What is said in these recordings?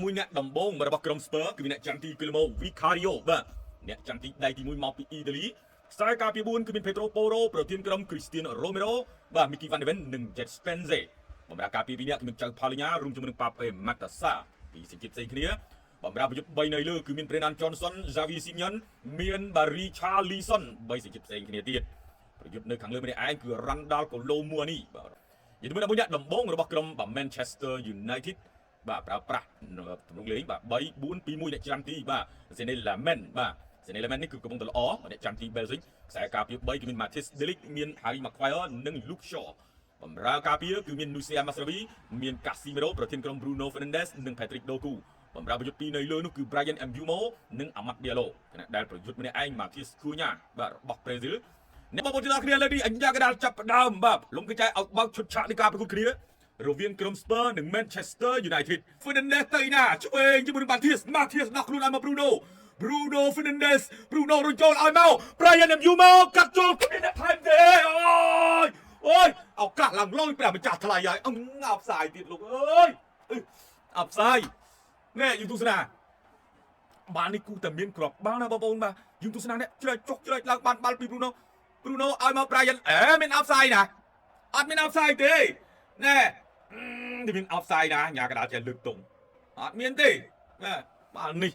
មួយអ្នកដំបងរបស់ក្រុមស្ពឺគឺអ្នកចាំទីគីឡូម៉ូវីខារីយ៉ូបាទអ្នកចាំទីដៃទី1មកពីអ៊ីតាលីខ្សែការពី4គឺមានពេត្រូប៉ូរ៉ូប្រធានក្រុមគ្រីស្ទៀនរ៉ូមេរ៉ូបាទមីគីវ៉ាន់ដេវិននិងជេតស្ពេនសេបម្រើការពី2អ្នកគឺមានចៅផាលីញ៉ារួមជាមួយនឹងប៉ាប៉េម៉ាក់តាសាពីសេចក្ដីផ្សេងគ្នាបម្រើប្រយុទ្ធ3នៅលើគឺមានប្រេណាន Johnson Xavi Simon មានបារីឆាលីសុន3សេចក្ដីផ្សេងគ្នាទៀតប្រយុទ្ធនៅខាងលើម្នាក់ឯងគឺ Randal Colomwani បាទនិយាយទៅមួយអ្នកដំបងរបស់ក្រុម Manchester United បាទប្រើប្រាស់ទម្រង់លេងបាទ3 4 2 1អ្នកចាំទីបាទ Zenelement បាទ Zenelement នេះគឺកំពុងតែល្អអ្នកចាំទី Belgium ខ្សែការពារ3គឺមាន Mathis De Ligt មាន Harry Maguire និង Luke Shaw បម្រើការពារគឺមាន Nusia Masraoui មាន Casemiro ប្រធានក្រុម Bruno Fernandes និង Patrick Doku បម្រើប្រយុទ្ធ2នៅលើនោះគឺ Brian Mbeumo និង Amad Diallo ខណៈដែលប្រយុទ្ធម្នាក់ឯង Matheus Cunha បាទរបស់ប្រេស៊ីលអ្នកបងប្អូនទាំងអស់គ្នាឥឡូវនេះអញ្ញាកដាលចាប់ផ្ដើមបាទលំកញ្ចែឲ្យបើកឈុតឆាកនៃការប្រកួតគ្នារវាងក្រុម Spurs និង Manchester United Fernandes ទៅណាឆ្វេងជាមួយនឹង Matheus ដោះខ្លួនឲ្យមក Bruno Fernandes Bruno រុញចូលឲ្យមក Brian Mbeumo កាត់ចូលគ្នាអ្នកថែមទេអូយឱកាសឡើងលយព្រះម្ចាស់ថ្លៃហើយអោបផ្សាយទៀតលោកអើយអោបផ្សាយណែយើងទស្សនាបាននេះគូតែមានក្របបាល់ណាបងប្អូនបាទយើងទស្សនានេះជ្រែកចុះជ្រែកឡើងបានបាល់ពី Bruno ឲ្យមក Brian មានអោបផ្សាយណាអត់មានអោបផ្សាយទេណែនេះមានអោបផ្សាយណាញ៉ាកដាលចេះលើកតុងអត់មានទេបាទបាល់នេះ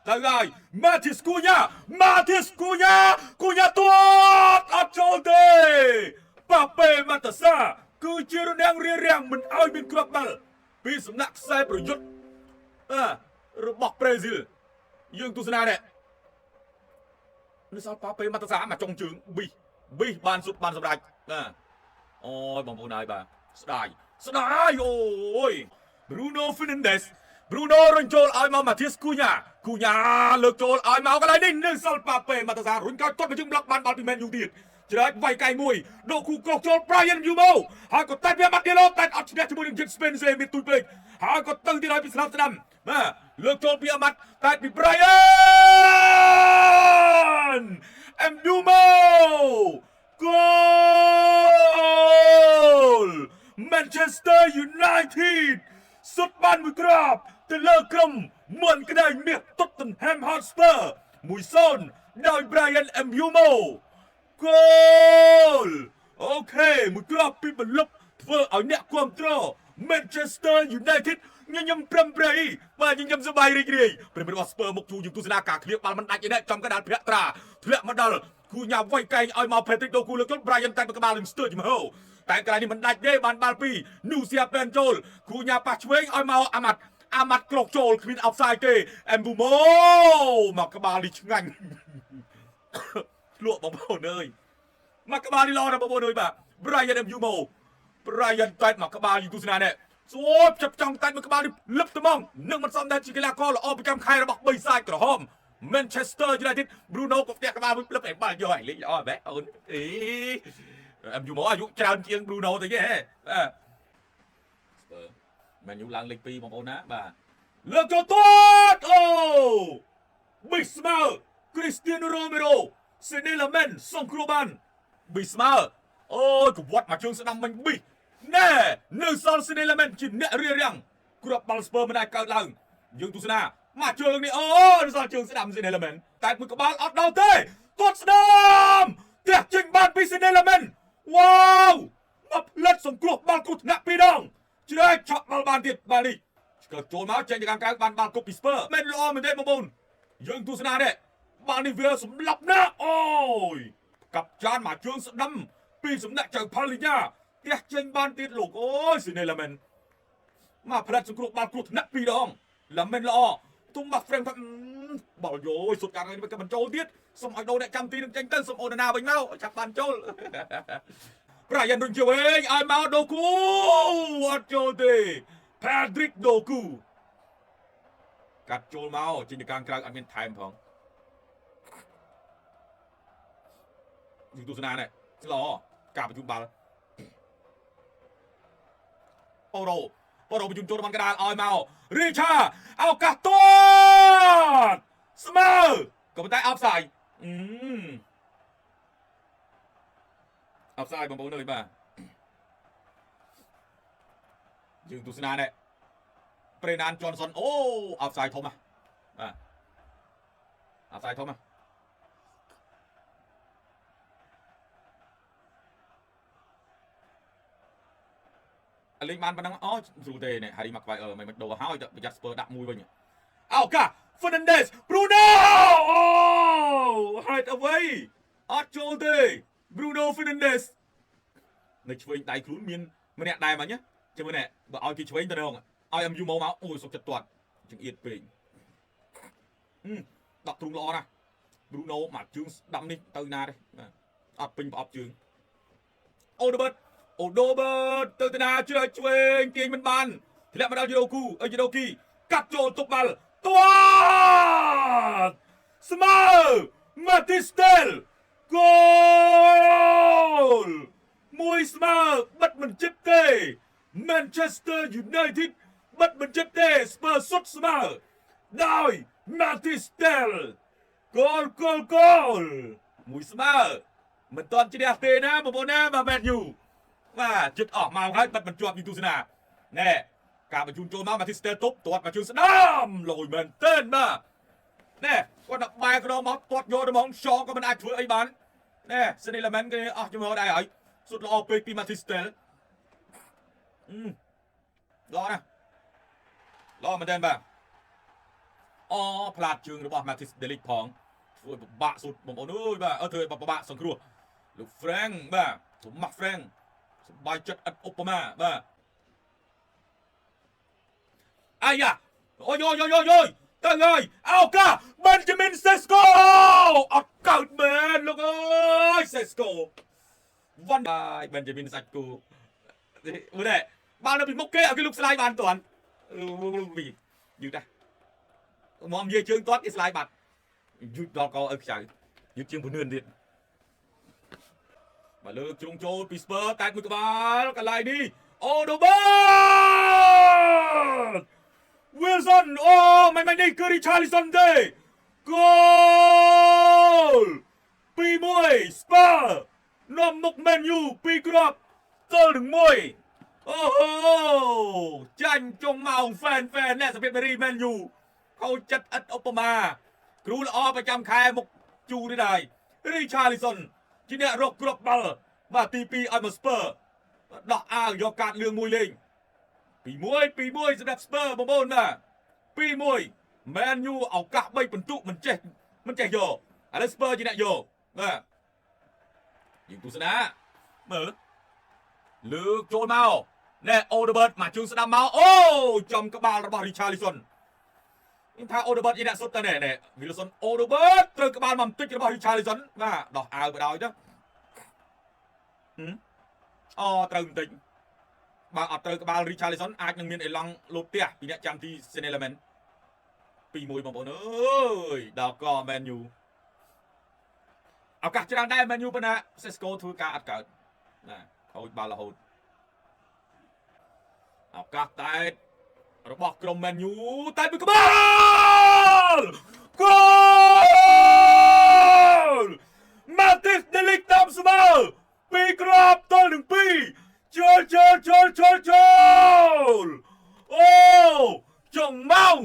ទៅហើយ Matheus Cunha ទាត់អត់ចូលទេប៉ាប៉េម៉ាតាសាគឺជារនាំងរាំងមិនឲ្យមានគ្រាប់បាល់ពីសំណាក់ខ្សែប្រយុទ្ធរបស់ប្រេស៊ីលយើងទស្សនានេះនៅសល់ប៉ាប៉េម៉ាតាសាមកចុងជើងប៊ីបានសុទ្ធបានសម្រេចបាទអូយបងប្អូនហើយបាទស្ដាយអូយ Bruno Fernandes រុញចូលឲ្យមក Matheus Cunha លើកចូលឲ្យមកកន្លែងនេះនៅសល់ប៉ាប៉េម៉ាតាសារុញកោតគាត់មកជើងប្លុកបានបាល់ពី Man U ទៀតច្រែកវាយកៃមួយដូគូកោះចូល Brian Mbeumo ហើយក៏តែវាបាត់ទៀតតែអត់ឈ្នះជាមួយនឹង Jet Spence មានទូចពេកហើយក៏ទៅទៀតឲ្យពីស្នាមស្ដាំបាទលើកចូលពីអាម៉ាត់តែពី Brian Mbeumo គោល Manchester United សុទ្ធបានមួយគ្រាប់ទៅលើក្រុមមុនក្តីមាស Tottenham Hotspur 1-0 ដោយ Brian Mbeumo គោលអូខេមួយគ្រាប់ពីបន្លប់ធ្វើឲ្យអ្នកគ្រប់គ្រង Manchester United ញញឹមព្រមព្រៃបាទញញឹមសប្បាយរីករាយព្រមរបស់ Spurs មកជួយើងទស្សនាការឃ្លៀបបាល់មិនដាច់ឯនេះចំកណ្ដាលភ័ក្ត្រាធ្លាក់មកដល់គូញ៉ាវាយកែងឲ្យមក Patrick Doku លើកចូល Brian តែក្បាលនឹងស្ទើរជំហរតែកន្លែងនេះមិនដាច់ទេបានបាល់ពី Nusia ពេនចូលគូញ៉ាប៉ះឆ្វេងឲ្យមកអាម៉ាត់ក្រោកចូលគ្មានអោបសាយទេ Mbeumo មកក្បាលនេះឆ្ងាញ់ឆ្លក់បងប្អូនអើយមកក្បាលនេះល្អណាស់បងប្អូនអើយបាទ Brian Mbeumo តែមកក្បាលយើងទស្សនានេះស្វបចាប់ចង់តែមកក្បាលនេះលឹបត្មងនឹងមិនសមដែរជាកីឡាករល្អប្រចាំខែរបស់បិសាចក្រហម Manchester United Bruno ក៏ផ្ទះក្បាលមួយផ្លឹបឯបាល់យកឲ្យលេងល្អបែអូនMbeumo អាយុច្រើនជាង Bruno ទៅទេហ៎បាទមែនយូឡើងលេខ2បងប្អូនណាបាទលើកចូលទាត់អូប៊ីស្មើCristiano Romero Zenelement សងគ្រោះបានប៊ីស្មើអូយកវត្តមកជើងស្ដាំមិញប៊ីណែនៅសល់ Zenelement ជាអ្នករាំងគ្រាប់បាល់ Spurs មិនអាចកើតឡើងយើងទស្សនាមកជើងនេះអូនៅសល់ជើងស្ដាំ Zenelement តែមួយក្បាលអត់ដល់ទេទាត់ស្ដាំទះចេញបានពី Zenelement វ៉ាវមកផ្លិតសង្គ្រោះបាល់គ្រោះថ្នាក់ពីរដងជ្រែកឆក់បាល់បានទៀតបាល់នេះឆ្កឹះចូលមកចេញទៅខាងក្រៅបានបាល់គប់ពី Spurs មិនល្អមែនទេបងប្អូនយើងទស្សនានេះបាល់នេះវាសម្លាប់ណាអូយកាប់ចានមកជើងស្ដាំពីសំណាក់ចៅផាលីញ៉ាទះចេញបានទៀតលោកអូយ Zenelement មកផ្លិតសង្គ្រោះបាល់គ្រោះថ្នាក់ពីរដងឡាមិនល្អទុំបាក់ហ្វ្រេមថាបាល់យោយសុទ្ធការនេះក៏បញ្ចូលទៀតសុំឲ្យដូរអ្នកចាំទីនឹងចេញទៅសុំអូនណាវិញមកចាប់បានចូលBrian រុញជាវិញឲ្យមកដូគូអត់ចូលទេ Patrick Doku កាត់ចូលមកចេញទៅខាងក្រៅអត់មានថែមផងយើងទស្សនានេះល្អការបញ្ជូនបាល់ប៉ូរ៉ូបញ្ជូនចូលបានកណ្ដាលឲ្យមករីឆាឱកាសទាត់ស្មើក៏ប៉ុន្តែអបសាយអបសាយបងប្អូនអើយបាទយើងទស្សនានេះ ប្រេណាន Johnson អូអត់ផ្សាយធំបាទអត់ផ្សាយធំលេងបានប៉ុណ្ណឹងអូស្រួលទេនេះ Harry Maguire មិនដូរហើយប្រយ័ត្ន Spurs ដាក់មួយវិញឱកាស Fernandes Bruno អូ head away អត់ចូលទេ Bruno Fernandes នៅឆ្វេងដៃខ្លួនមានម្នាក់ដែរមិញណាចាំមើលនេះបើឲ្យគេឆ្វេងទៅរងឲ្យ MU មកអូសុកចិត្តទាត់ចង្អៀតពេកដកទ្រូងល្អណាស់ Bruno មកជើងស្ដាំនេះទៅណាទេអត់ពេញប្រអប់ជើងអូដឺបឺតទៅតាណាជ្រើឆ្វេងទាញមិនបានធ្លាក់មកដល់យូដូគីកាត់ចូលទុកបាល់ទាត់ស្មើ Matistel គោលមួយស្មើបិទមិនជិតទេ Manchester United បិទមិនជិតទេ Spurs សុទ្ធស្មើដោយ Matistel គោលមួយស្មើមិនទាន់ជ្រះទេណាបងប្អូនណាបាទ Man U បាទជិតអស់មកហើយបិទមិនជាប់យូទូសនាណែការបញ្ជូនចូលមក Matistel ទប់ទាត់មកជើងស្ដាំលយមែនទែនបាទណែគាត់ដាក់បែរក្រមកទាត់យកទៅហ្មងសងក៏មិនអាចធ្វើអីបានណែ Signalment គេអស់ជំហរដែរហើយសុទ្ធល្អពេកពី Matistel ល្អណាស់ល្អមែនទែនបាទអូផ្លាតជើងរបស់ Matistel ផងធ្វើពិបាកសុទ្ធបងប្អូនអើយបាទធ្វើពិបាកសង្គ្រោះលោក Frank បាទThomas Frank សបាយចិត្តឥតឧបមាបាទអាយ៉ាអូយទៅហើយឱកាស Benjamin Sesko អត់កើតមែនលោកអើយ Sesko វ៉ាន់បាយ Benjamin Sesko មើលនេះបាល់នៅពីមុខគេឲ្យគេលុកស្លាយបានតាន់យឺតដែរមកនិយាយជើងតាត់គេស្លាយបាត់យឺតដល់កឲ្យខ្ចៅយឺតជាងពនឿនទៀតមកលើកជ្រុងចូលពី Spurs តែមួយក្បាលកន្លែងនេះអូដូបឺត Wilson អូមិននេះគឺ Richarlison ទេគោល 2-1 Spurs នាំមុខ Man U 2 គ្រាប់ទល់នឹង1អូហូចាញ់ចុងម៉ោង fan អ្នកសភាពមេរី Man U ខូចចិត្តឥតឧបមាគ្រូល្អប្រចាំខែមុខជូរនេះដែរ Richarlison ជាអ្នករកគ្រាប់បាល់បាទទី2ឲ្យមក Spurs ដោះអាវយកកាតលឿងមួយលេង2-1សម្រាប់ Spurs បងប្អូនបាទ2-1 Man U ឱកាស3ពិន្ទុមិនចេះយកឥឡូវ Spurs ជាអ្នកយកបាទយើងទស្សនាមើលលើកចូលមកណែ Odegaard មកជើងស្ដាំមកអូចំក្បាលរបស់ Richarlison ខ្ញុំថា Odegaard ជាអ្នកសុទ្ធតែណែ Wilson Odegaard ត្រូវក្បាលមកបន្តិចរបស់ Richarlison បាទដោះអាវបដ ாய் ទៅអូត្រូវបន្តិចបើអត់ត្រូវក្បាល Richarlison អាចនឹងមានអេឡង់លោតផ្ទះពីអ្នកចាំទី Signalment 2-1បងប្អូនអើយដល់ក Man U ឱកាសច្រើនដែរ Man U ប៉ុន្តែ Sesko ធ្វើការអត់កើតណាខូចបាល់រហូតឱកាសតែរបស់ក្រុម Man U តែមួយក្បាលគោល Matistel តាមស្មើ2គ្រាប់ទល់នឹង2ចូលអូចុងម៉ោង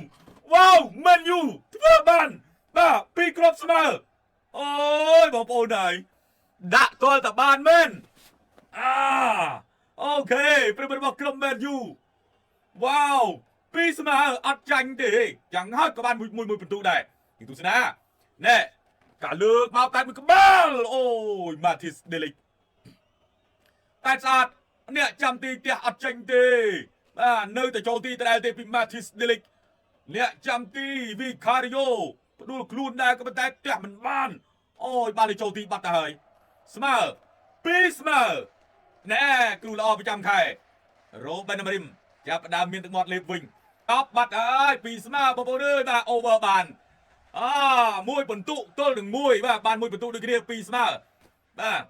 វ៉ាវ Man U ធ្វើបានបាទ2គ្រាប់ស្មើអូយបងប្អូនហើយដាក់ទាល់តែបានមែនអូខេប្រិមរបស់ក្រុម Man U វ៉ាវ2ស្មើអត់ចាញ់ទេយ៉ាងហោចក៏បានមួយពិន្ទុដែរទីទស្សនាណែការលើកមកតែមួយក្បាលអូយ Matistel តែស្អាតអ្នកចាំទីផ្ទះអត់ចេញទេបាទនៅតែចូលទីដដែលទេពី Matistel អ្នកចាំទី Vicario ផ្ដួលខ្លួនដែរក៏ប៉ុន្តែផ្ទះមិនបានអូយបានទៅចូលទីបាត់ទៅហើយស្មើ2ស្មើណែគ្រូល្អប្រចាំខែ Ruben Amorim ចាប់ផ្ដើមមានទឹកមាត់លេបវិញតបបាត់ហើយ2ស្មើបងប្អូនអើយបាទ over បានមួយពិន្ទុទល់នឹង1បាទបានមួយពិន្ទុដូចគ្នា2ស្មើបាទ